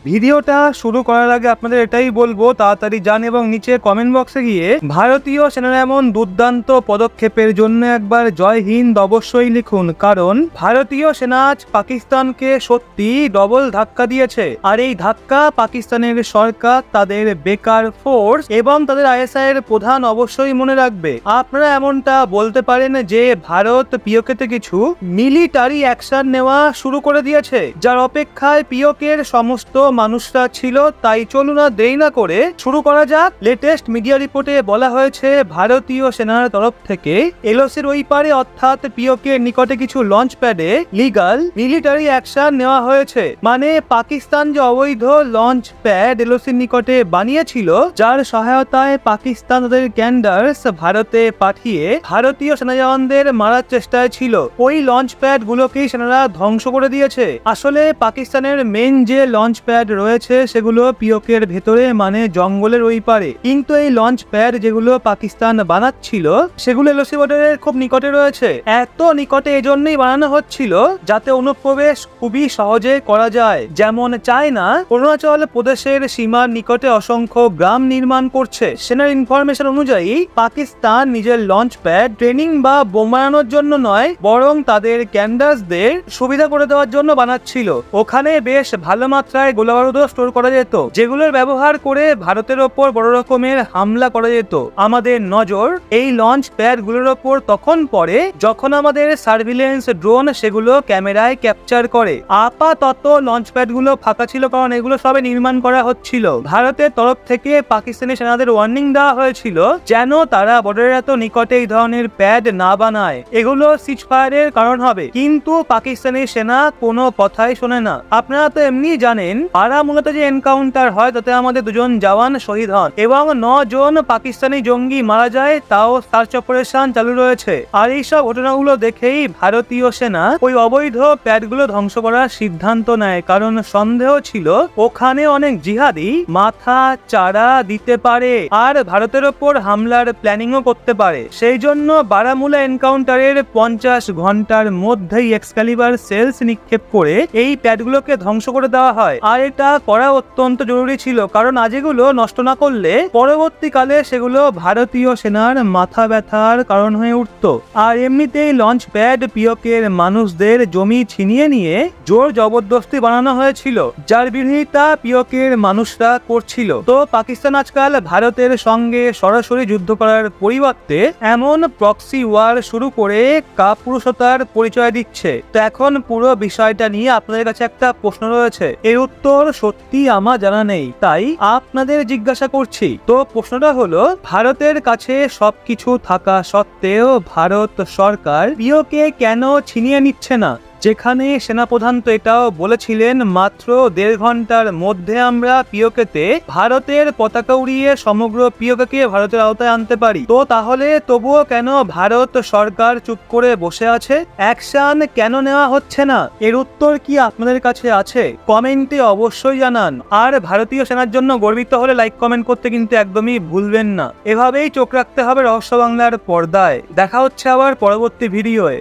ভিডিওটা শুরু করার আগে আপনাদের এটাই বলবো, তাড়াতাড়ি যান এবং নিচে কমেন্ট বক্সে গিয়ে ভারতীয় সেনার এমন দুর্দান্ত পদক্ষেপের জন্য একবার জয় হিন্দ অবশ্যই লিখুন, কারণ ভারতীয় সেনা আজ পাকিস্তানকে সত্যি ডবল ধাক্কা দিয়েছে। আর এই ধাক্কা পাকিস্তানের সরকার, তাদের বেকার ফোর্স এবং তাদের আইএসআই এর প্রধান অবশ্যই মনে রাখবে। আপনারা এমনটা বলতে পারেন যে ভারত পিওকেতে কিছু মিলিটারি অ্যাকশন নেওয়া শুরু করে দিয়েছে, যার অপেক্ষায় পিওকের সমস্ত মানুষরা ছিল। তাই চলুন আর দেরি না করে শুরু করা যাক। লেটেস্ট মিডিয়া রিপোর্টে বলা হয়েছে ভারতীয় সেনার তরফ থেকে এলওসির ওই পারে অর্থাৎ পিওকের নিকটে কিছু লঞ্চ প্যাডে লিগাল মিলিটারি অ্যাকশন নেওয়া হয়েছে। মানে পাকিস্তান যে অবৈধ লঞ্চ প্যাড এলওসির নিকটে বানিয়েছিল, যার সহায়তায় পাকিস্তান তাদের ক্যান্ডার্স ভারতে পাঠিয়ে ভারতীয় সেনা জওয়ানদের মারার চেষ্টায় ছিল, ওই লঞ্চ প্যাড গুলোকেই সেনারা ধ্বংস করে দিয়েছে। আসলে পাকিস্তানের মেন যে লঞ্চ প্যাড রয়েছে সেগুলো পিওকের ভেতরে, মানে জঙ্গলের ওই পারে, কিন্তু এই লঞ্চ প্যাড যেগুলো পাকিস্তান বানাচ্ছিল সেগুলো এলওসি বর্ডারের খুব নিকটে রয়েছে। এত নিকটে এজন্যই বানানো হচ্ছিল যাতে অনুপ্রবেশ খুবই সহজে করা যায়। যেমন চায়না অরুণাচল প্রদেশের সীমার নিকটে অসংখ্য গ্রাম নির্মাণ করছে। সেনার ইনফরমেশন অনুযায়ী পাকিস্তান নিজের লঞ্চ প্যাড ট্রেনিং বা বোমানোর জন্য নয়, বরং তাদের ক্যান্ডার্সদের সুবিধা করে দেওয়ার জন্য বানাচ্ছিল। ওখানে বেশ ভালো মাত্রায় গোলাবারুদও স্টোর করা যেত, যেগুলোর ব্যবহার করে ভারতের ওপর বড় রকমের হামলা করা যেত। আমাদের নজর এই লঞ্চ প্যাড গুলোর ওপর তখন পড়ে যখন আমাদের সার্ভিলেন্স ড্রোন সেগুলো ক্যামেরায় ক্যাপচার করে। আপাতত লঞ্চ প্যাড গুলো ফাঁকা ছিল, কারণ এগুলো সবে নির্মাণ করা হচ্ছিল। ভারতের তরফ থেকে পাকিস্তানি সেনাদের ওয়ার্নিং দেওয়া হয়েছিল যেন তারা বর্ডারের এত নিকটে এই ধরনের প্যাড না বানায়, এগুলো সিজ ফায়ারের কারণ হবে। কিন্তু পাকিস্তানি সেনা কোনো কথাই শোনে না। আপনারা তো এমনি জানেন বারামুলাতে যে এনকাউন্টার হয় তাতে আমাদের 2 জন জওয়ান শহীদ হন এবং 9 জন পাকিস্তানি জঙ্গি মারা যায়, তাও সার্চ অপারেশন চালু রয়েছে। আর এইসব ঘটনাগুলো দেখেই ভারতীয় সেনা ওই অবৈধ প্যাডগুলো ধ্বংস করার সিদ্ধান্ত নেয়, কারণ সন্দেহ ছিল ওখানে অনেক জিহাদি মাথা চারা দিতে পারে আর ভারতের ওপর হামলার প্ল্যানিংও করতে পারে। সেই জন্য বারামুলা এনকাউন্টারের 50 ঘন্টার মধ্যেই এক্সক্যালিবার সেলস নিক্ষেপ করে এই প্যাডগুলোকে ধ্বংস করে দেওয়া হয়। আর এটা করা অত্যন্ত জরুরি ছিল, কারণ আজ এগুলো নষ্ট না করলে পরবর্তীকালে সেগুলো ভারতীয় সেনার মাথা ব্যথার কারণ হয়ে উঠত। আর এমনিতেই লঞ্চ প্যাড পিওকের মানুষদের জমি ছিনিয়ে নিয়ে জোর জবরদস্তি বানানো হয়েছিল, যার বিরোধিতা পিওকের মানুষরা করছিল। তো পাকিস্তান আজকাল ভারতের সঙ্গে সরাসরি যুদ্ধ করার পরিবর্তে এমন প্রক্সি ওয়ার শুরু করে কাপুরুষতার পরিচয় দিচ্ছে। তো এখন পুরো বিষয়টা নিয়ে আপনাদের কাছে একটা প্রশ্ন রয়েছে, এর উত্তর সত্যি আমার জানা নেই, তাই আপনাদের জিজ্ঞাসা করছি। তো প্রশ্নটা হলো, ভারতের কাছে সবকিছু থাকা সত্ত্বেও ভারত সরকার পিওকে কেন ছিনিয়ে নিচ্ছে না? যেখানে সেনাপ্রধান তো এটাও বলেছিলেন মাত্র 1.5 ঘন্টার মধ্যে আমরা পিওকেতে ভারতের পতাকা উড়িয়ে সমগ্র পিওকে ভারতের আওতায় আনতে পারি। তো তাহলে তবুও কেন ভারত সরকার চুপ করে বসে আছে? অ্যাকশন কেন নেওয়া হচ্ছে না? এর উত্তর কি আপনাদের কাছে আছে? কমেন্টে অবশ্যই জানান। আর ভারতীয় সেনার জন্য গর্বিত হলে লাইক কমেন্ট করতে কিন্তু একদমই ভুলবেন না। এভাবেই চোখ রাখতে হবে রহস্য বাংলার পর্দায়। দেখা হচ্ছে আবার পরবর্তী ভিডিওয়ে।